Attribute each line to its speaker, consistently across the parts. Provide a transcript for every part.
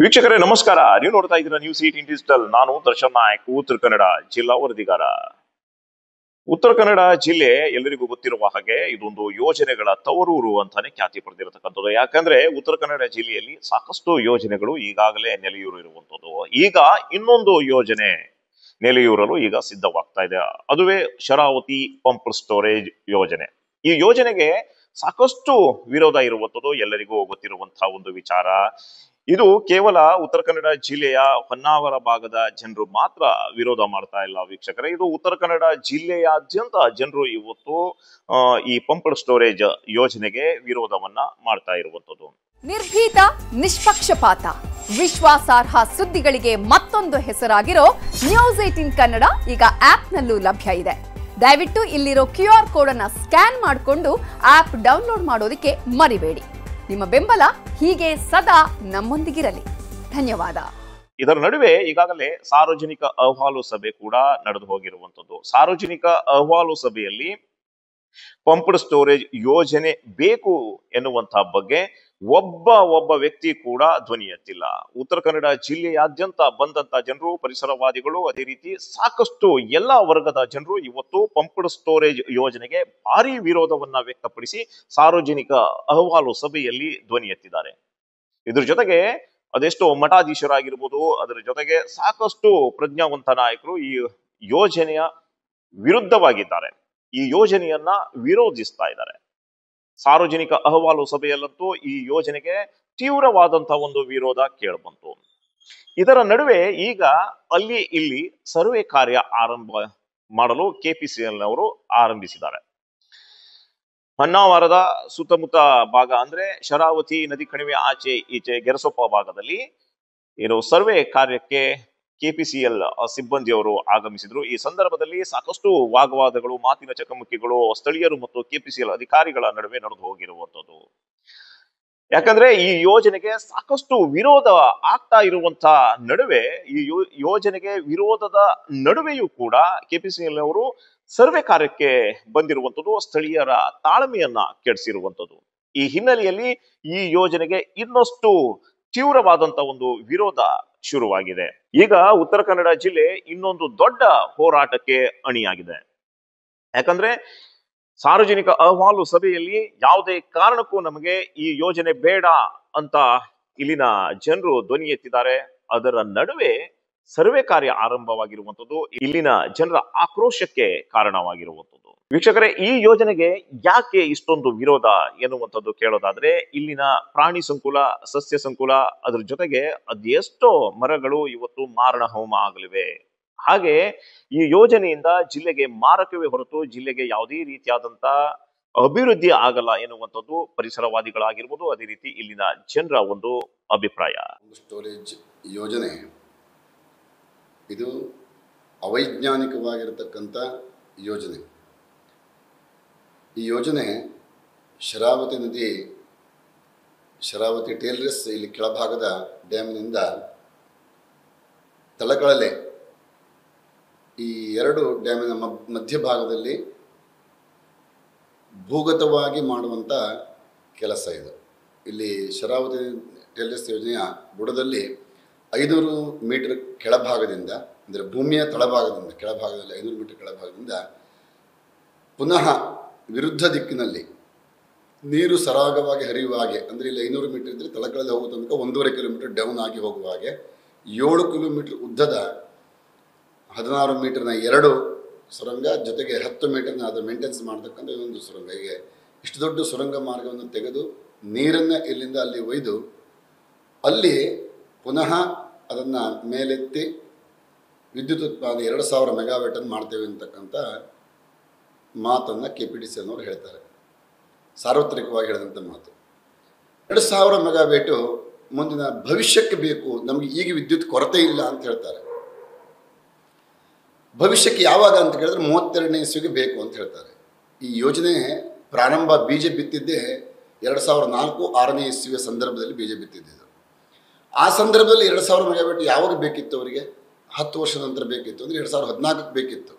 Speaker 1: ವೀಕ್ಷಕರೇ ನಮಸ್ಕಾರ. ನೀವು ನೋಡ್ತಾ ಇದ್ದೀರಾ ನ್ಯೂಸ್ 18 ಡಿಜಿಟಲ್. ನಾನು ದರ್ಶನ್ ನಾಯಕ್, ಉತ್ತರ ಕನ್ನಡ ಜಿಲ್ಲಾ ವರದಿಗಾರ. ಉತ್ತರ ಕನ್ನಡ ಜಿಲ್ಲೆ ಎಲ್ಲರಿಗೂ ಗೊತ್ತಿರುವ ಹಾಗೆ ಇದೊಂದು ಯೋಜನೆಗಳ ತವರೂರು ಅಂತಾನೆ ಖ್ಯಾತಿ ಪಡೆದಿರತಕ್ಕಂಥದ್ದು. ಯಾಕಂದ್ರೆ ಉತ್ತರ ಕನ್ನಡ ಜಿಲ್ಲೆಯಲ್ಲಿ ಸಾಕಷ್ಟು ಯೋಜನೆಗಳು ಈಗಾಗಲೇ ನೆಲೆಯೂರಿರುವಂಥದ್ದು. ಈಗ ಇನ್ನೊಂದು ಯೋಜನೆ ನೆಲೆಯೂರಲು ಈಗ ಸಿದ್ಧವಾಗ್ತಾ ಇದೆ. ಅದುವೇ ಶರಾವತಿ ಪಂಪ್ ಸ್ಟೋರೇಜ್ ಯೋಜನೆ. ಈ ಯೋಜನೆಗೆ ಸಾಕಷ್ಟು ವಿರೋಧ ಇರುವಂಥದ್ದು ಎಲ್ಲರಿಗೂ ಗೊತ್ತಿರುವಂತಹ ಒಂದು ವಿಚಾರ. ಇದು ಕೇವಲ ಉತ್ತರ ಕನ್ನಡ ಜಿಲ್ಲೆಯ ಹೊನ್ನಾವರ ಭಾಗದ ಜನರು ಮಾತ್ರ ವಿರೋಧ ಮಾಡ್ತಾ ಇಲ್ಲ ವೀಕ್ಷಕರೇ. ಇದು ಉತ್ತರ ಕನ್ನಡ ಜಿಲ್ಲೆಯಾದ್ಯಂತ ಜನರು ಇವತ್ತು ಈ ಪಂಪ್ ಸ್ಟೋರೇಜ್ ಯೋಜನೆಗೆ ವಿರೋಧವನ್ನ ಮಾಡ್ತಾ ಇರುವಂತದ್ದು.
Speaker 2: ನಿರ್ಭೀತ, ನಿಷ್ಪಕ್ಷಪಾತ, ವಿಶ್ವಾಸಾರ್ಹ ಸುದ್ದಿಗಳಿಗೆ ಮತ್ತೊಂದು ಹೆಸರಾಗಿರೋ ನ್ಯೂಸ್ 18 ಕನ್ನಡ ಈಗ ಆಪ್ನಲ್ಲೂ ಲಭ್ಯ ಇದೆ. ದಯವಿಟ್ಟು ಇಲ್ಲಿರೋ QR ಕೋಡ್ ಅನ್ನ ಸ್ಕ್ಯಾನ್ ಮಾಡಿಕೊಂಡು ಆಪ್ ಡೌನ್ಲೋಡ್ ಮಾಡೋದಕ್ಕೆ ಮರಿಬೇಡಿ. ನಿಮ್ಮ ಬೆಂಬಲ ಹೀಗೆ ಸದಾ ನಮ್ಮೊಂದಿಗಿರಲಿ. ಧನ್ಯವಾದ.
Speaker 1: ಇದರ ನಡುವೆ ಈಗಾಗಲೇ ಸಾರ್ವಜನಿಕ ಅಹವಾಲು ಸಭೆ ಕೂಡ ನಡೆದು ಹೋಗಿರುವಂತದ್ದು. ಸಾರ್ವಜನಿಕ ಅಹವಾಲು ಸಭೆಯಲ್ಲಿ ಪಂಪ್ಡ್ ಸ್ಟೋರೇಜ್ ಯೋಜನೆ ಬೇಕು ಎನ್ನುವಂತಹ ಬಗ್ಗೆ ಒಬ್ಬ ವ್ಯಕ್ತಿ ಕೂಡ ಧ್ವನಿ ಎತ್ತಿಲ್ಲ. ಉತ್ತರ ಕನ್ನಡ ಜಿಲ್ಲೆಯಾದ್ಯಂತ ಬಂದಂತ ಜನರು, ಪರಿಸರವಾದಿಗಳು, ಅದೇ ರೀತಿ ಸಾಕಷ್ಟು ಎಲ್ಲಾ ವರ್ಗದ ಜನರು ಇವತ್ತು ಪಂಪ್ಡ್ ಸ್ಟೋರೇಜ್ ಯೋಜನೆಗೆ ಭಾರಿ ವಿರೋಧವನ್ನ ವ್ಯಕ್ತಪಡಿಸಿ ಸಾರ್ವಜನಿಕ ಅಹವಾಲು ಸಭೆಯಲ್ಲಿ ಧ್ವನಿ ಎತ್ತಿದ್ದಾರೆ. ಇದ್ರ ಜೊತೆಗೆ ಅದೆಷ್ಟೋ ಮಠಾಧೀಶರಾಗಿರ್ಬೋದು, ಅದರ ಜೊತೆಗೆ ಸಾಕಷ್ಟು ಪ್ರಜ್ಞಾವಂತ ನಾಯಕರು ಈ ಯೋಜನೆಯ ವಿರುದ್ಧವಾಗಿದ್ದಾರೆ. ಈ ಯೋಜನೆಯನ್ನ ವಿರೋಧಿಸ್ತಾ ಇದ್ದಾರೆ. ಸಾರ್ವಜನಿಕ ಅಹವಾಲು ಸಭೆಯಲ್ಲಂತೂ ಈ ಯೋಜನೆಗೆ ತೀವ್ರವಾದಂತಹ ಒಂದು ವಿರೋಧ ಕೇಳಿಬಂತು. ಇದರ ನಡುವೆ ಈಗ ಅಲ್ಲಿ ಇಲ್ಲಿ ಸರ್ವೆ ಕಾರ್ಯ ಆರಂಭ ಮಾಡಲು KPCL ನವರು ಆರಂಭಿಸಿದ್ದಾರೆ. ಹೊನ್ನಾವರದ ಸುತ್ತಮುತ್ತ ಭಾಗ ಅಂದ್ರೆ ಶರಾವತಿ ನದಿ ಕಣಿವೆ ಆಚೆ ಈಚೆ ಗೆರಸೊಪ್ಪ ಭಾಗದಲ್ಲಿ ಏನು ಸರ್ವೆ ಕಾರ್ಯಕ್ಕೆ KPCL ಸಿಬ್ಬಂದಿಯವರು ಆಗಮಿಸಿದ್ರು. ಈ ಸಂದರ್ಭದಲ್ಲಿ ಸಾಕಷ್ಟು ವಾಗ್ವಾದಗಳು, ಮಾತಿನ ಚಕಮಕಿಗಳು ಸ್ಥಳೀಯರು ಮತ್ತು KPCL ಅಧಿಕಾರಿಗಳ ನಡುವೆ ನಡೆದು ಹೋಗಿರುವಂತದ್ದು. ಯಾಕಂದ್ರೆ ಈ ಯೋಜನೆಗೆ ಸಾಕಷ್ಟು ವಿರೋಧ ಆಗ್ತಾ ಇರುವಂತಹ ನಡುವೆ ಈ ಯೋಜನೆಗೆ ವಿರೋಧದ ನಡುವೆಯೂ ಕೂಡ KPCL ಅವರು ಸರ್ವೆ ಕಾರ್ಯಕ್ಕೆ ಬಂದಿರುವಂತದ್ದು ಸ್ಥಳೀಯರ ತಾಳ್ಮೆಯನ್ನ ಕೆಡಿಸಿರುವಂತದ್ದು. ಈ ಹಿನ್ನೆಲೆಯಲ್ಲಿ ಈ ಯೋಜನೆಗೆ ಇನ್ನಷ್ಟು ತೀವ್ರವಾದಂತ ಒಂದು ವಿರೋಧ ಶುರುವಾಗಿದೆ. ಈಗ ಉತ್ತರ ಕನ್ನಡ ಜಿಲ್ಲೆ ಇನ್ನೊಂದು ದೊಡ್ಡ ಹೋರಾಟಕ್ಕೆ ಅಣಿಯಾಗಿದೆ. ಯಾಕಂದ್ರೆ ಸಾರ್ವಜನಿಕ ಅಹವಾಲು ಸಭೆಯಲ್ಲಿ ಯಾವುದೇ ಕಾರಣಕ್ಕೂ ನಮಗೆ ಈ ಯೋಜನೆ ಬೇಡ ಅಂತ ಇಲ್ಲಿನ ಜನರು ಧ್ವನಿ ಎತ್ತಿದ್ದಾರೆ. ಅದರ ನಡುವೆ ಸರ್ವೆ ಕಾರ್ಯ ಆರಂಭವಾಗಿರುವಂತದ್ದು ಇಲ್ಲಿನ ಜನರ ಆಕ್ರೋಶಕ್ಕೆ ಕಾರಣವಾಗಿರುವಂತದ್ದು. ವೀಕ್ಷಕರೇ, ಈ ಯೋಜನೆಗೆ ಯಾಕೆ ಇಷ್ಟೊಂದು ವಿರೋಧ ಎನ್ನುವಂಥದ್ದು ಕೇಳೋದಾದ್ರೆ, ಇಲ್ಲಿನ ಪ್ರಾಣಿ ಸಂಕುಲ, ಸಸ್ಯ ಸಂಕುಲ, ಅದ್ರ ಜೊತೆಗೆ ಅದೆಷ್ಟೋ ಮರಗಳು ಇವತ್ತು ಮಾರಣ ಹೋಮ ಆಗಲಿವೆ. ಹಾಗೆ ಈ ಯೋಜನೆಯಿಂದ ಜಿಲ್ಲೆಗೆ ಮಾರಕವೇ ಹೊರತು ಜಿಲ್ಲೆಗೆ ಯಾವುದೇ ರೀತಿಯಾದಂತ ಅಭಿವೃದ್ಧಿ ಆಗಲ್ಲ ಎನ್ನುವಂಥದ್ದು ಪರಿಸರವಾದಿಗಳಾಗಿರ್ಬೋದು, ಅದೇ ರೀತಿ ಇಲ್ಲಿನ ಜನರ ಒಂದು ಅಭಿಪ್ರಾಯ.
Speaker 3: ಸ್ಟೋರೇಜ್ ಯೋಜನೆ ಇದು ಅವೈಜ್ಞಾನಿಕವಾಗಿರತಕ್ಕಂಥ ಯೋಜನೆ. ಈ ಯೋಜನೆ ಶರಾವತಿ ನದಿ, ಶರಾವತಿ ಟೇಲ್ರೆಸ್ ಇಲ್ಲಿ ಕೆಳಭಾಗದ ಡ್ಯಾಮಿನಿಂದ ತಳಕಳಲೆ ಈ ಎರಡು ಡ್ಯಾಮಿನ ಮಧ್ಯಭಾಗದಲ್ಲಿ ಭೂಗತವಾಗಿ ಮಾಡುವಂಥ ಕೆಲಸ ಇದು. ಇಲ್ಲಿ ಶರಾವತಿ ಟೇಲ್ರೆಸ್ ಯೋಜನೆಯ ಬುಡದಲ್ಲಿ 500 ಮೀಟರ್ ಕೆಳಭಾಗದಿಂದ, ಅಂದರೆ ಭೂಮಿಯ ತಳಭಾಗದಿಂದ, ಕೆಳಭಾಗದಲ್ಲಿ 500 ಮೀಟರ್ ಕೆಳಭಾಗದಿಂದ ಪುನಃ ವಿರುದ್ಧ ದಿಕ್ಕಿನಲ್ಲಿ ನೀರು ಸರಾಗವಾಗಿ ಹರಿಯುವ ಹಾಗೆ, ಅಂದರೆ ಇಲ್ಲಿ 500 ಮೀಟರ್ ಇದ್ದರೆ ತಳಕಳಲ್ಲಿ ಹೋಗುವ ತನಕ 1.5 ಕಿಲೋಮೀಟರ್ ಡೌನ್ ಆಗಿ ಹೋಗುವ ಹಾಗೆ 7 ಕಿಲೋಮೀಟರ್ ಉದ್ದದ 16 ಮೀಟರ್ನ 2 ಸುರಂಗ, ಜೊತೆಗೆ 10 ಮೀಟರ್ನ ಅದು ಮೇಂಟೆನ್ಸ್ ಮಾಡತಕ್ಕಂಥ ಒಂದು ಸುರಂಗ. ಹೀಗೆ ಇಷ್ಟು ದೊಡ್ಡ ಸುರಂಗ ಮಾರ್ಗವನ್ನು ತೆಗೆದು ನೀರನ್ನು ಇಲ್ಲಿಂದ ಅಲ್ಲಿ ಒಯ್ದು ಅಲ್ಲಿ ಪುನಃ ಅದನ್ನು ಮೇಲೆತ್ತಿ ವಿದ್ಯುತ್ ಉತ್ಪಾದನೆ 2000 ಮೆಗಾವ್ಯಾಟನ್ನು ಮಾಡ್ತೇವೆ ಅಂತಕ್ಕಂಥ ಮಾತನ್ನು KPTCL ನವರು ಹೇಳ್ತಾರೆ. ಸಾರ್ವತ್ರಿಕವಾಗಿ ಹೇಳಿದಂಥ ಮಾತು. 2000 ಮೆಗಾವ್ಯಾಟು ಮುಂದಿನ ಭವಿಷ್ಯಕ್ಕೆ ಬೇಕು, ನಮಗೆ ಈಗ ವಿದ್ಯುತ್ ಕೊರತೆ ಇಲ್ಲ ಅಂತ ಹೇಳ್ತಾರೆ. ಭವಿಷ್ಯಕ್ಕೆ ಯಾವಾಗ ಅಂತ ಕೇಳಿದ್ರೆ 32ನೇ ಇಸ್ವಿಗೆ ಬೇಕು ಅಂತ ಹೇಳ್ತಾರೆ. ಈ ಯೋಜನೆ ಪ್ರಾರಂಭ ಬೀಜ ಬಿತ್ತಿದ್ದೇ 2004-6ನೇ ಇಸ್ವಿಯ ಸಂದರ್ಭದಲ್ಲಿ ಬೀಜ ಬಿತ್ತಿದ್ದು. ಆ ಸಂದರ್ಭದಲ್ಲಿ 2000 ಮೆಗಾವ್ಯಾಟ್ ಯಾವಾಗ ಬೇಕಿತ್ತು ಅವರಿಗೆ? 10 ವರ್ಷದ ನಂತರ ಬೇಕಿತ್ತು, ಅಂದರೆ 2014ಕ್ಕೆ ಬೇಕಿತ್ತು.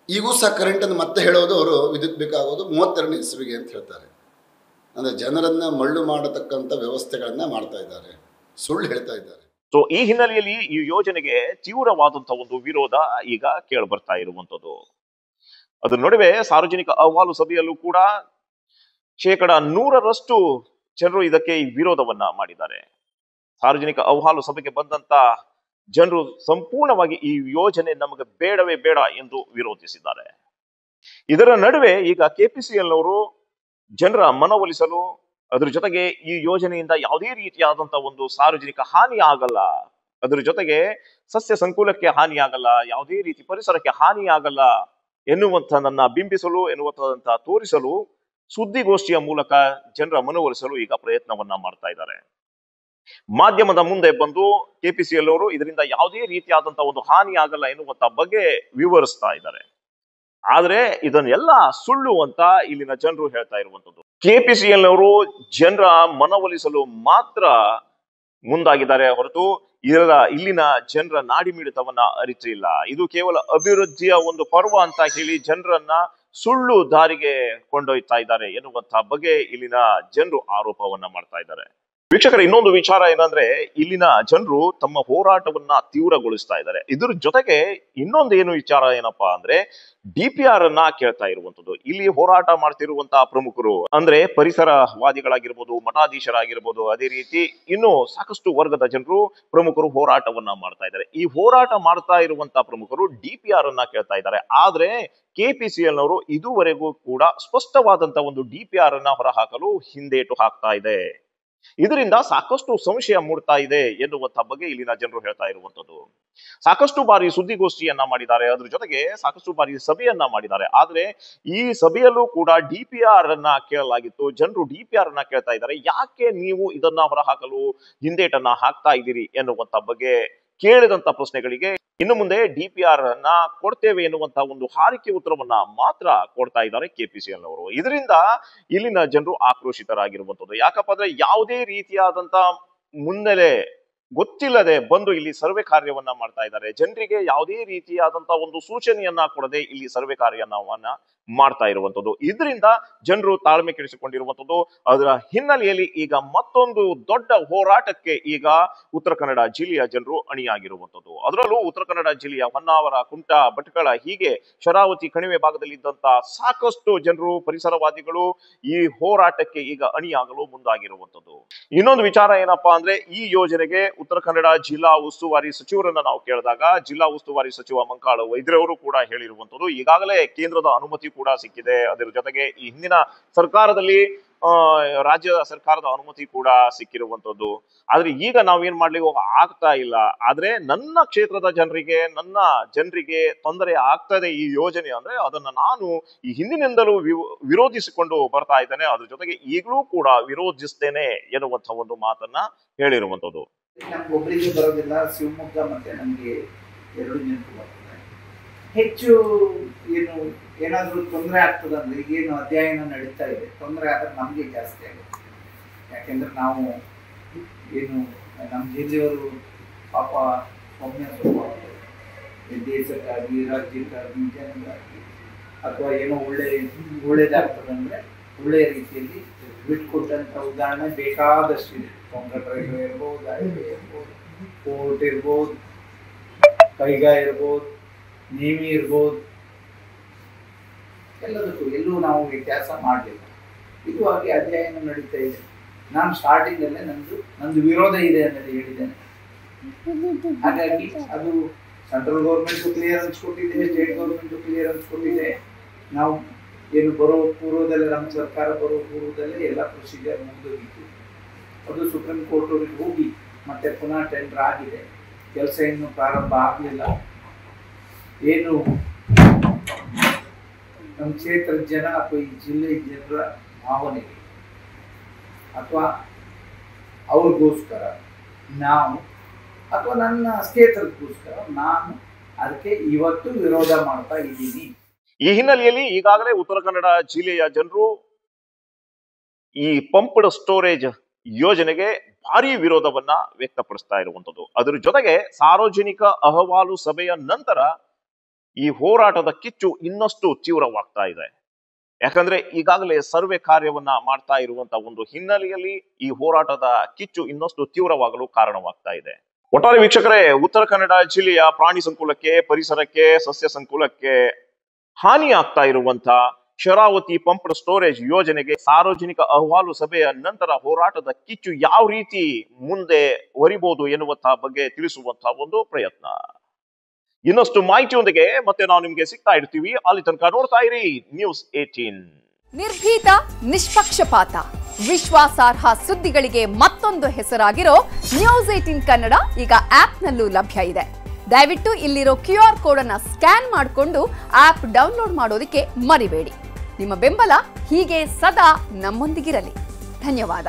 Speaker 3: ಈಗೂ ಸಹ ಕರೆಂಟನ್ನು ಮತ್ತೆ ಹೇಳೋದು ಅವರು ವಿದ್ಯುತ್ ಬೇಕಾಗೋದು 32ನೇ ಇಸ್ವಿಗೆ ಅಂತ ಹೇಳ್ತಾರೆ. ಅಂದರೆ ಜನರನ್ನು ಮಳ್ಳು ಮಾಡತಕ್ಕಂಥ ವ್ಯವಸ್ಥೆಗಳನ್ನು ಮಾಡ್ತಾ ಇದ್ದಾರೆ. ಸುಳ್ಳು ಹೇಳ್ತಾ ಇದ್ದಾರೆ.
Speaker 1: ಸೊ ಈ ಹಿನ್ನೆಲೆಯಲ್ಲಿ ಈ ಯೋಜನೆಗೆ ತೀವ್ರವಾದಂತಹ ಒಂದು ವಿರೋಧ ಈಗ ಕೇಳಿ ಬರ್ತಾ ಇರುವಂತದ್ದು. ಅದ್ರ ನಡುವೆ ಸಾರ್ವಜನಿಕ ಅಹವಾಲು ಸಭೆಯಲ್ಲೂ ಕೂಡ 100% ಜನರು ಇದಕ್ಕೆ ಈ ವಿರೋಧವನ್ನ ಮಾಡಿದ್ದಾರೆ. ಸಾರ್ವಜನಿಕ ಅಹವಾಲು ಸಭೆಗೆ ಬಂದಂತ ಜನರು ಸಂಪೂರ್ಣವಾಗಿ ಈ ಯೋಜನೆ ನಮಗೆ ಬೇಡವೇ ಬೇಡ ಎಂದು ವಿರೋಧಿಸಿದ್ದಾರೆ. ಇದರ ನಡುವೆ ಈಗ ಕೆಪಿಸಿಎಲ್ ಅವರು ಜನರ ಮನವೊಲಿಸಲು, ಅದ್ರ ಜೊತೆಗೆ ಈ ಯೋಜನೆಯಿಂದ ಯಾವುದೇ ರೀತಿಯಾದಂತಹ ಒಂದು ಸಾರ್ವಜನಿಕ ಹಾನಿ ಆಗಲ್ಲ, ಅದ್ರ ಜೊತೆಗೆ ಸಸ್ಯ ಸಂಕುಲಕ್ಕೆ ಹಾನಿ ಆಗಲ್ಲ, ಯಾವುದೇ ರೀತಿ ಪರಿಸರಕ್ಕೆ ಹಾನಿ ಆಗಲ್ಲ ಎನ್ನುವಂಥದನ್ನ ಬಿಂಬಿಸಲು ಎನ್ನುವಂಥದಂತ ತೋರಿಸಲು ಸುದ್ದಿಗೋಷ್ಠಿಯ ಮೂಲಕ ಜನರ ಮನವೊಲಿಸಲು ಈಗ ಪ್ರಯತ್ನವನ್ನ ಮಾಡ್ತಾ ಇದ್ದಾರೆ. ಮಾಧ್ಯಮದ ಮುಂದೆ ಬಂದು ಕೆಪಿಸಿಎಲ್ ಅವರು ಇದರಿಂದ ಯಾವುದೇ ರೀತಿಯಾದಂತಹ ಒಂದು ಹಾನಿ ಆಗಲ್ಲ ಎನ್ನುವಂತ ಬಗ್ಗೆ ವಿವರಿಸ್ತಾ ಇದ್ದಾರೆ. ಆದ್ರೆ ಇದನ್ನೆಲ್ಲ ಸುಳ್ಳು ಅಂತ ಇಲ್ಲಿನ ಜನರು ಹೇಳ್ತಾ ಇರುವಂತದ್ದು. ಕೆಪಿಸಿಎಲ್ ಅವರು ಜನರ ಮನವೊಲಿಸಲು ಮಾತ್ರ ಮುಂದಾಗಿದ್ದಾರೆ ಹೊರತು ಇಲ್ಲಿನ ಜನರ ನಾಡಿ ಮಿಡಿತವನ್ನ ಅರಿತಿಲ್ಲ. ಇದು ಕೇವಲ ಅಭಿವೃದ್ಧಿಯ ಒಂದು ಪರ್ವ ಅಂತ ಹೇಳಿ ಜನರನ್ನ ಸುಳ್ಳು ದಾರಿಗೆ ಕೊಂಡೊಯ್ತಾ ಇದ್ದಾರೆ ಎನ್ನುವಂತಹ ಬಗ್ಗೆ ಇಲ್ಲಿನ ಜನರು ಆರೋಪವನ್ನ ಮಾಡ್ತಾ ಇದ್ದಾರೆ. ವೀಕ್ಷಕರ, ಇನ್ನೊಂದು ವಿಚಾರ ಏನಂದ್ರೆ ಇಲ್ಲಿನ ಜನರು ತಮ್ಮ ಹೋರಾಟವನ್ನ ತೀವ್ರಗೊಳಿಸ್ತಾ ಇದ್ದಾರೆ. ಇದ್ರ ಜೊತೆಗೆ ಇನ್ನೊಂದು ಏನು ವಿಚಾರ ಏನಪ್ಪಾ ಅಂದ್ರೆ DPR ಅನ್ನ ಕೇಳ್ತಾ ಇರುವಂತದ್ದು. ಇಲ್ಲಿ ಹೋರಾಟ ಮಾಡ್ತಿರುವಂತಹ ಪ್ರಮುಖರು ಅಂದ್ರೆ ಪರಿಸರವಾದಿಗಳಾಗಿರ್ಬೋದು, ಮಠಾಧೀಶರಾಗಿರ್ಬೋದು, ಅದೇ ರೀತಿ ಇನ್ನು ಸಾಕಷ್ಟು ವರ್ಗದ ಜನರು ಪ್ರಮುಖರು ಹೋರಾಟವನ್ನ ಮಾಡ್ತಾ ಇದ್ದಾರೆ. ಈ ಹೋರಾಟ ಮಾಡ್ತಾ ಇರುವಂತಹ ಪ್ರಮುಖರು DPR ಅನ್ನ ಕೇಳ್ತಾ ಇದ್ದಾರೆ. ಆದ್ರೆ ಕೆಪಿಸಿಎಲ್ ನವರು ಇದುವರೆಗೂ ಕೂಡ ಸ್ಪಷ್ಟವಾದಂತಹ ಒಂದು DPR ಅನ್ನ ಹೊರಹಾಕಲು ಹಿಂದೇಟು ಹಾಕ್ತಾ ಇದೆ. ಇದರಿಂದ ಸಾಕಷ್ಟು ಸಂಶಯ ಮೂಡ್ತಾ ಇದೆ ಎನ್ನುವಂತ ಬಗ್ಗೆ ಇಲ್ಲಿನ ಜನರು ಹೇಳ್ತಾ ಇರುವಂತದ್ದು. ಸಾಕಷ್ಟು ಬಾರಿ ಸುದ್ದಿಗೋಷ್ಠಿಯನ್ನ ಮಾಡಿದ್ದಾರೆ, ಅದ್ರ ಜೊತೆಗೆ ಸಾಕಷ್ಟು ಬಾರಿ ಸಭೆಯನ್ನ ಮಾಡಿದ್ದಾರೆ. ಆದ್ರೆ ಈ ಸಭೆಯಲ್ಲೂ ಕೂಡ DPR ಅನ್ನ ಕೇಳಲಾಗಿತ್ತು. ಜನರು DPR ಅನ್ನ ಕೇಳ್ತಾ ಇದ್ದಾರೆ, ಯಾಕೆ ನೀವು ಇದನ್ನ ಹೊರಹಾಕಲು ಹಿಂದೇಟನ್ನ ಹಾಕ್ತಾ ಇದ್ದೀರಿ ಎನ್ನುವಂತ ಬಗ್ಗೆ ಕೇಳಿದಂತ ಪ್ರಶ್ನೆಗಳಿಗೆ ಇನ್ನು ಮುಂದೆ DPR ಅನ್ನ ಕೊಡ್ತೇವೆ ಎನ್ನುವಂತ ಒಂದು ಹಾರಿಕೆ ಉತ್ತರವನ್ನ ಮಾತ್ರ ಕೊಡ್ತಾ ಇದ್ದಾರೆ ಕೆಪಿಸಿಎಲ್ ಅವರು. ಇದರಿಂದ ಇಲ್ಲಿನ ಜನರು ಆಕ್ರೋಶಿತರಾಗಿರುವಂತದ್ದು. ಯಾಕಪ್ಪ ಅಂದ್ರೆ ಯಾವುದೇ ರೀತಿಯಾದಂತ ಮುನ್ನೆಲೆ ಗೊತ್ತಿಲ್ಲದೆ ಬಂದು ಇಲ್ಲಿ ಸರ್ವೆ ಕಾರ್ಯವನ್ನ ಮಾಡ್ತಾ ಇದ್ದಾರೆ. ಜನರಿಗೆ ಯಾವುದೇ ರೀತಿಯಾದಂತ ಒಂದು ಸೂಚನೆಯನ್ನ ಕೊಡದೆ ಇಲ್ಲಿ ಸರ್ವೆ ಕಾರ್ಯವನ್ನ ಮಾಡ್ತಾ ಇರುವಂತದ್ದು. ಇದರಿಂದ ಜನರು ತಾಳ್ಮೆ ಕೆಡಿಸಿಕೊಂಡಿರುವಂತದ್ದು. ಅದರ ಹಿನ್ನೆಲೆಯಲ್ಲಿ ಈಗ ಮತ್ತೊಂದು ದೊಡ್ಡ ಹೋರಾಟಕ್ಕೆ ಈಗ ಉತ್ತರ ಕನ್ನಡ ಜಿಲ್ಲೆಯ ಜನರು ಅಣಿಯಾಗಿರುವಂತದ್ದು. ಅದರಲ್ಲೂ ಉತ್ತರ ಕನ್ನಡ ಜಿಲ್ಲೆಯ ಹೊನ್ನಾವರ, ಕುಮಟಾ, ಭಟ್ಕಳ, ಹೀಗೆ ಶರಾವತಿ ಕಣಿವೆ ಭಾಗದಲ್ಲಿ ಇದ್ದಂತ ಸಾಕಷ್ಟು ಜನರು, ಪರಿಸರವಾದಿಗಳು ಈ ಹೋರಾಟಕ್ಕೆ ಈಗ ಅಣಿಯಾಗಲು ಮುಂದಾಗಿರುವಂತದ್ದು. ಇನ್ನೊಂದು ವಿಚಾರ ಏನಪ್ಪಾ ಅಂದ್ರೆ ಈ ಯೋಜನೆಗೆ ಉತ್ತರ ಕನ್ನಡ ಜಿಲ್ಲಾ ಉಸ್ತುವಾರಿ ಸಚಿವರನ್ನ ನಾವು ಕೇಳಿದಾಗ ಜಿಲ್ಲಾ ಉಸ್ತುವಾರಿ ಸಚಿವ ಮಂಕಾಳ ವೈದ್ಯರವರು ಕೂಡ ಹೇಳಿರುವಂತದ್ದು, ಈಗಾಗಲೇ ಕೇಂದ್ರದ ಅನುಮತಿ ಕೂಡ ಸಿಕ್ಕಿದೆ. ಅದರ ಜೊತೆಗೆ ಈ ಹಿಂದಿನ ಸರ್ಕಾರದಲ್ಲಿ ರಾಜ್ಯ ಸರ್ಕಾರದ ಅನುಮತಿ ಕೂಡ ಸಿಕ್ಕಿರುವಂತದ್ದು. ಆದ್ರೆ ಈಗ ನಾವೇನ್ ಮಾಡ್ಲಿಕ್ಕೆ ಆಗ್ತಾ ಇಲ್ಲ. ಆದ್ರೆ ನನ್ನ ಕ್ಷೇತ್ರದ ಜನರಿಗೆ ತೊಂದರೆ ಆಗ್ತದೆ ಈ ಯೋಜನೆ ಅಂದ್ರೆ ಅದನ್ನ ನಾನು ಈ ಹಿಂದಿನಿಂದಲೂ ವಿರೋಧಿಸಿಕೊಂಡು ಬರ್ತಾ ಇದ್ದೇನೆ, ಅದ್ರ ಜೊತೆಗೆ ಈಗಲೂ ಕೂಡ ವಿರೋಧಿಸ್ತೇನೆ ಎನ್ನುವಂತ ಒಂದು ಮಾತನ್ನ ಹೇಳಿರುವಂತದ್ದು.
Speaker 4: ನಮ್ಗೆ ಒಬ್ಬರಿಗೆ ಬರೋದಿಲ್ಲ, ಶಿವಮೊಗ್ಗ ಮತ್ತೆ ನಮ್ಗೆ 2 ಜನಕ್ಕೆ ಬರ್ತದೆ. ಹೆಚ್ಚು ಏನಾದ್ರೂ ತೊಂದರೆ ಆಗ್ತದಂದ್ರೆ ಈಗೇನು ಅಧ್ಯಯನ ನಡೀತಾ ಇದೆ, ತೊಂದರೆ ಆದ್ರೆ ನಮ್ಗೆ ಜಾಸ್ತಿ ಆಗುತ್ತೆ. ಯಾಕೆಂದ್ರೆ ನಾವು ನಮ್ಮ ಜಿಲ್ಲೆಯವರು ಪಾಪ ಒಮ್ಮೆ ದೇಶಕ್ಕಾಗಿ, ರಾಜ್ಯಕ್ಕಾಗಿ, ಜನಕ್ಕಾಗಿ ಅಥವಾ ಏನೋ ಒಳ್ಳೇದಾಗ್ತದಂದ್ರೆ ಒಳ್ಳೆಯ ರೀತಿಯಲ್ಲಿ ಬಿಟ್ಕೊಟ್ಟಂತ ಉದಾಹರಣೆ ಬೇಕಾದಷ್ಟಿದೆ. ಕೊಂಗಟ್ರೈಲು ಇರ್ಬೋದು, ಹೈವೇ ಇರ್ಬೋದು, ಕೋರ್ಟ್ ಇರ್ಬೋದು, ಕೈಗಾ ಇರ್ಬೋದು, ನೇವಿ ಇರ್ಬೋದು, ಎಲ್ಲೂ ನಾವು ವ್ಯತ್ಯಾಸ ಮಾಡಲಿಲ್ಲ. ಇದು ಹಾಗೆ ಅಧ್ಯಯನ ನಡೀತಾ ಇದೆ. ನಾನು ಸ್ಟಾರ್ಟಿಂಗ್ ಅಲ್ಲೇ ನಂದು ವಿರೋಧ ಇದೆ ಅನ್ನೋದು ಹೇಳಿದ್ದೇನೆ. ಹಾಗಾಗಿ ಅದು ಸೆಂಟ್ರಲ್ ಗೌರ್ಮೆಂಟ್ ಕ್ಲಿಯರೆನ್ಸ್ ಕೊಟ್ಟಿದೆ, ಸ್ಟೇಟ್ ಗೌರ್ಮೆಂಟ್ ಕ್ಲಿಯರೆನ್ಸ್ ಕೊಟ್ಟಿದೆ. ನಾವು ಬರೋ ಪೂರ್ವದಲ್ಲೇ, ನಮ್ಮ ಸರ್ಕಾರ ಬರೋ ಪೂರ್ವದಲ್ಲೇ ಎಲ್ಲ ಪ್ರೊಸೀಜರ್ ಮುಗಿದೋಗಿತ್ತು. ಅದು ಸುಪ್ರೀಂ ಕೋರ್ಟ್ ಅವರಿಗೆ ಹೋಗಿ ಮತ್ತೆ ಪುನಃ ಟೆಂಡರ್ ಆಗಿದೆ. ಕೆಲಸ ಇನ್ನೂ ಪ್ರಾರಂಭ ಆಗಲಿಲ್ಲ. ನಮ್ಮ ಕ್ಷೇತ್ರದ ಜನ ಅಥವಾ ಈ ಜಿಲ್ಲೆ ಜನರ ಭಾವನೆಗೆ ಅಥವಾ ಅವ್ರಿಗೋಸ್ಕರ ನಾವು ಅಥವಾ ನನ್ನ ಕ್ಷೇತ್ರಕ್ಕೋಸ್ಕರ ನಾನು ಅದಕ್ಕೆ ಇವತ್ತು ವಿರೋಧ ಮಾಡ್ತಾ ಇದ್ದೀನಿ.
Speaker 1: ಈ ಹಿನ್ನೆಲೆಯಲ್ಲಿ ಈಗಾಗಲೇ ಉತ್ತರ ಕನ್ನಡ ಜಿಲ್ಲೆಯ ಜನರು ಈ ಪಂಪ್ಡ್ ಸ್ಟೋರೇಜ್ ಯೋಜನೆಗೆ ಭಾರಿ ವಿರೋಧವನ್ನ ವ್ಯಕ್ತಪಡಿಸ್ತಾ ಇರುವಂತದ್ದು. ಅದರ ಜೊತೆಗೆ ಸಾರ್ವಜನಿಕ ಅಹವಾಲು ಸಭೆಯ ನಂತರ ಈ ಹೋರಾಟದ ಕಿಚ್ಚು ಇನ್ನಷ್ಟು ತೀವ್ರವಾಗ್ತಾ ಇದೆ. ಯಾಕಂದ್ರೆ ಈಗಾಗಲೇ ಸರ್ವೆ ಕಾರ್ಯವನ್ನ ಮಾಡ್ತಾ ಇರುವಂತ ಒಂದು ಹಿನ್ನೆಲೆಯಲ್ಲಿ ಈ ಹೋರಾಟದ ಕಿಚ್ಚು ಇನ್ನಷ್ಟು ತೀವ್ರವಾಗಲು ಕಾರಣವಾಗ್ತಾ ಇದೆ. ಒಟ್ಟಾರೆ ವೀಕ್ಷಕರೇ, ಉತ್ತರ ಕನ್ನಡ ಜಿಲ್ಲೆಯ ಪ್ರಾಣಿ ಸಂಕುಲಕ್ಕೆ, ಪರಿಸರಕ್ಕೆ, ಸಸ್ಯ ಸಂಕುಲಕ್ಕೆ ಹಾನಿ ಆಗ್ತಾ ಇರುವಂತ ಶರಾವತಿ ಪಂಪ್ಡ್ ಸ್ಟೋರೇಜ್ ಯೋಜನೆಗೆ ಸಾರ್ವಜನಿಕ ಅಹವಾಲು ಸಭೆಯ ನಂತರ ಹೋರಾಟದ ಕಿಚ್ಚು ಯಾವ ರೀತಿ ಮುಂದೆ ಒರಿಬಹುದು ಎನ್ನುವಂತಹ ಬಗ್ಗೆ ತಿಳಿಸುವಂತಹ ಒಂದು ಪ್ರಯತ್ನ. ಇನ್ನಷ್ಟು ಮಾಹಿತಿಯೊಂದಿಗೆ ಮತ್ತೆ ನಾವು ನಿಮ್ಗೆ ಸಿಗ್ತಾ ಇರ್ತೀವಿ. ಅಲ್ಲಿ ತನಕ ನೋಡ್ತಾ ಇರಿ ನ್ಯೂಸ್ 18.
Speaker 2: ನಿರ್ಭೀತ, ನಿಷ್ಪಕ್ಷಪಾತ, ವಿಶ್ವಾಸಾರ್ಹ ಸುದ್ದಿಗಳಿಗೆ ಮತ್ತೊಂದು ಹೆಸರಾಗಿರೋ ನ್ಯೂಸ್ 18 ಕನ್ನಡ ಈಗ ಆಪ್ನಲ್ಲೂ ಲಭ್ಯ ಇದೆ. ದಯವಿಟ್ಟು ಇಲ್ಲಿರೋ QR ಕೋಡ್ ಅನ್ನ ಸ್ಕ್ಯಾನ್ ಮಾಡಿಕೊಂಡು ಆಪ್ ಡೌನ್ಲೋಡ್ ಮಾಡೋದಕ್ಕೆ ಮರಿಬೇಡಿ. ನಿಮ್ಮ ಬೆಂಬಲ ಹೀಗೆ ಸದಾ ನಮ್ಮೊಂದಿಗಿರಲಿ. ಧನ್ಯವಾದ.